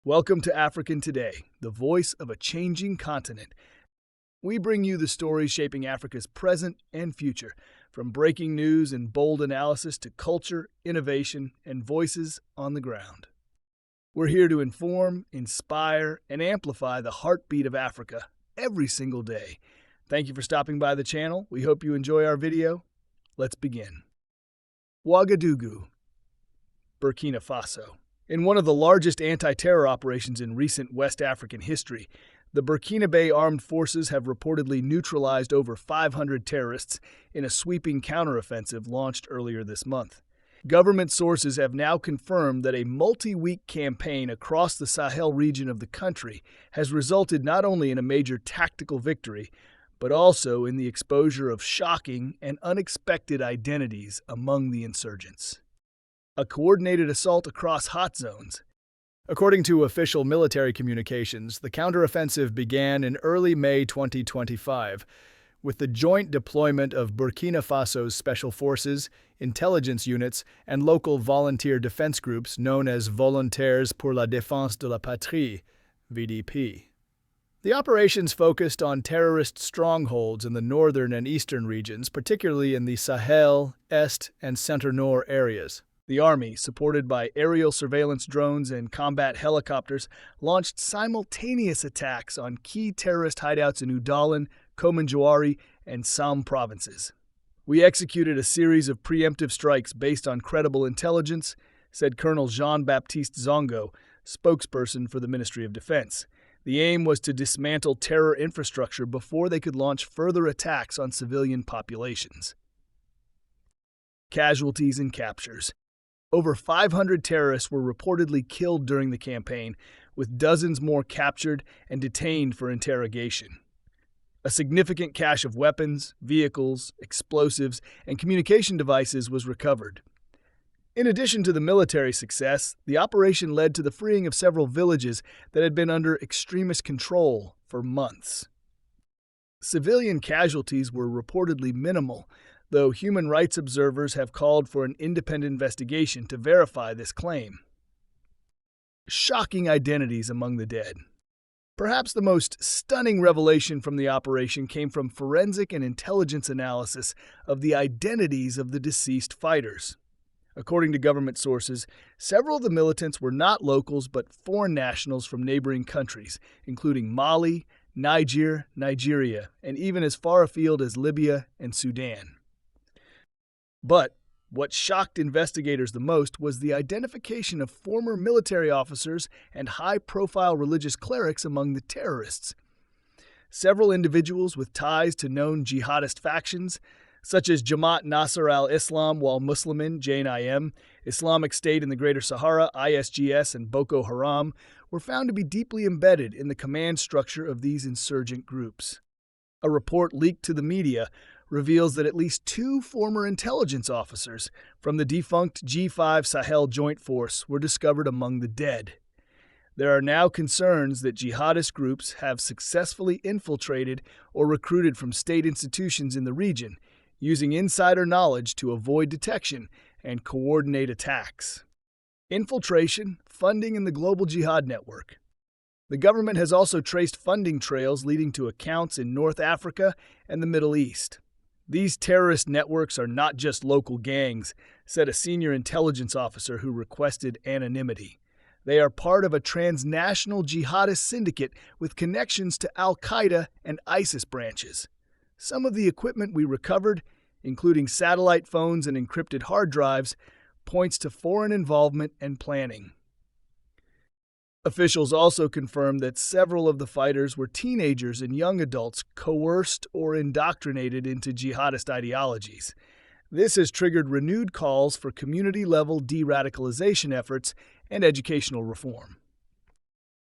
Welcome to African Today, the voice of a changing continent. We bring you the stories shaping Africa's present and future, from breaking news and bold analysis to culture, innovation, and voices on the ground. We're here to inform, inspire, and amplify the heartbeat of Africa every single day. Thank you for stopping by the channel. We hope you enjoy our video. Let's begin. Ouagadougou, Burkina Faso. In one of the largest anti-terror operations in recent West African history, the Burkinabe armed forces have reportedly neutralized over 500 terrorists in a sweeping counteroffensive launched earlier this month. Government sources have now confirmed that a multi-week campaign across the Sahel region of the country has resulted not only in a major tactical victory, but also in the exposure of shocking and unexpected identities among the insurgents. A coordinated assault across hot zones. According to official military communications, the counteroffensive began in early May 2025 with the joint deployment of Burkina Faso's special forces, intelligence units, and local volunteer defense groups known as Volontaires pour la Défense de la Patrie, VDP. The operations focused on terrorist strongholds in the northern and eastern regions, particularly in the Sahel, Est, and Centre-Nord areas. The Army, supported by aerial surveillance drones and combat helicopters, launched simultaneous attacks on key terrorist hideouts in Ouaddalan, Komandjouari, and Somme provinces. "We executed a series of preemptive strikes based on credible intelligence," said Colonel Jean-Baptiste Zongo, spokesperson for the Ministry of Defense. The aim was to dismantle terror infrastructure before they could launch further attacks on civilian populations. Casualties and captures. Over 500 terrorists were reportedly killed during the campaign, with dozens more captured and detained for interrogation. A significant cache of weapons, vehicles, explosives, and communication devices was recovered. In addition to the military success, the operation led to the freeing of several villages that had been under extremist control for months. Civilian casualties were reportedly minimal, though human rights observers have called for an independent investigation to verify this claim. Shocking identities among the dead. Perhaps the most stunning revelation from the operation came from forensic and intelligence analysis of the identities of the deceased fighters. According to government sources, several of the militants were not locals but foreign nationals from neighboring countries, including Mali, Niger, Nigeria, and even as far afield as Libya and Sudan. But what shocked investigators the most was the identification of former military officers and high-profile religious clerics among the terrorists. Several individuals with ties to known jihadist factions, such as Jamaat Nasr al-Islam wal Muslimin (JNIM), Islamic State in the Greater Sahara (ISGS), and Boko Haram, were found to be deeply embedded in the command structure of these insurgent groups. A report leaked to the media reveals that at least 2 former intelligence officers from the defunct G5 Sahel Joint Force were discovered among the dead. There are now concerns that jihadist groups have successfully infiltrated or recruited from state institutions in the region, using insider knowledge to avoid detection and coordinate attacks. Infiltration, funding, and the global jihad network. The government has also traced funding trails leading to accounts in North Africa and the Middle East. "These terrorist networks are not just local gangs," said a senior intelligence officer who requested anonymity. "They are part of a transnational jihadist syndicate with connections to al-Qaeda and ISIS branches. Some of the equipment we recovered, including satellite phones and encrypted hard drives, points to foreign involvement and planning." Officials also confirmed that several of the fighters were teenagers and young adults coerced or indoctrinated into jihadist ideologies. This has triggered renewed calls for community-level de-radicalization efforts and educational reform.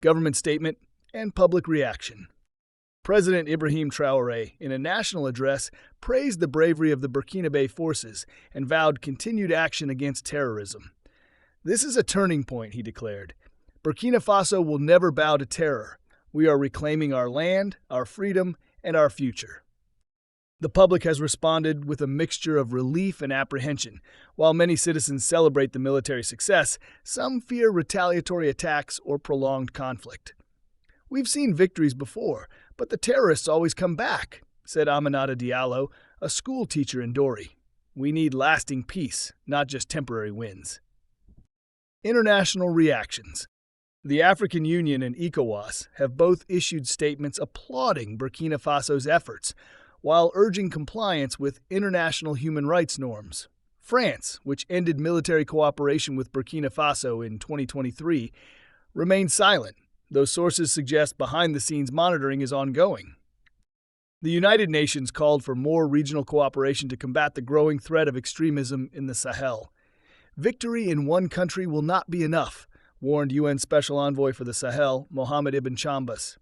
Government statement and public reaction. President Ibrahim Traore, in a national address, praised the bravery of the Burkinabe forces and vowed continued action against terrorism. "This is a turning point," he declared. "Burkina Faso will never bow to terror. We are reclaiming our land, our freedom, and our future." The public has responded with a mixture of relief and apprehension. While many citizens celebrate the military success, some fear retaliatory attacks or prolonged conflict. "We've seen victories before, but the terrorists always come back," said Aminata Diallo, a school teacher in Dori. "We need lasting peace, not just temporary wins." International reactions. The African Union and ECOWAS have both issued statements applauding Burkina Faso's efforts, while urging compliance with international human rights norms. France, which ended military cooperation with Burkina Faso in 2023, remained silent, though sources suggest behind-the-scenes monitoring is ongoing. The United Nations called for more regional cooperation to combat the growing threat of extremism in the Sahel. "Victory in one country will not be enough," warned UN Special Envoy for the Sahel, Mohamed Ibn Chambas.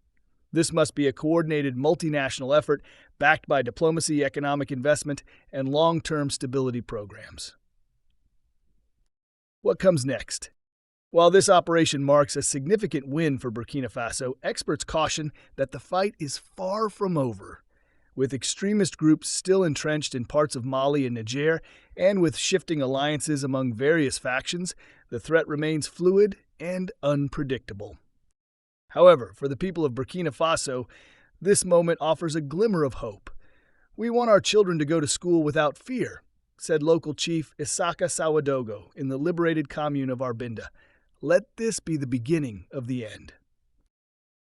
"This must be a coordinated multinational effort backed by diplomacy, economic investment, and long-term stability programs." What comes next? While this operation marks a significant win for Burkina Faso, experts caution that the fight is far from over. With extremist groups still entrenched in parts of Mali and Niger, and with shifting alliances among various factions, the threat remains fluid and unpredictable. However, for the people of Burkina Faso, this moment offers a glimmer of hope. "We want our children to go to school without fear," said local chief Isaka Sawadogo in the liberated commune of Arbinda. "Let this be the beginning of the end."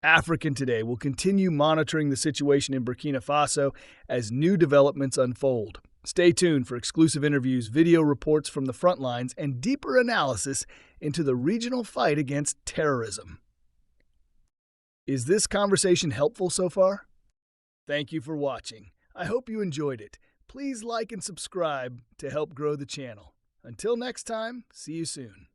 African Today will continue monitoring the situation in Burkina Faso as new developments unfold. Stay tuned for exclusive interviews, video reports from the front lines, and deeper analysis into the regional fight against terrorism. Is this conversation helpful so far? Thank you for watching. I hope you enjoyed it. Please like and subscribe to help grow the channel. Until next time, see you soon.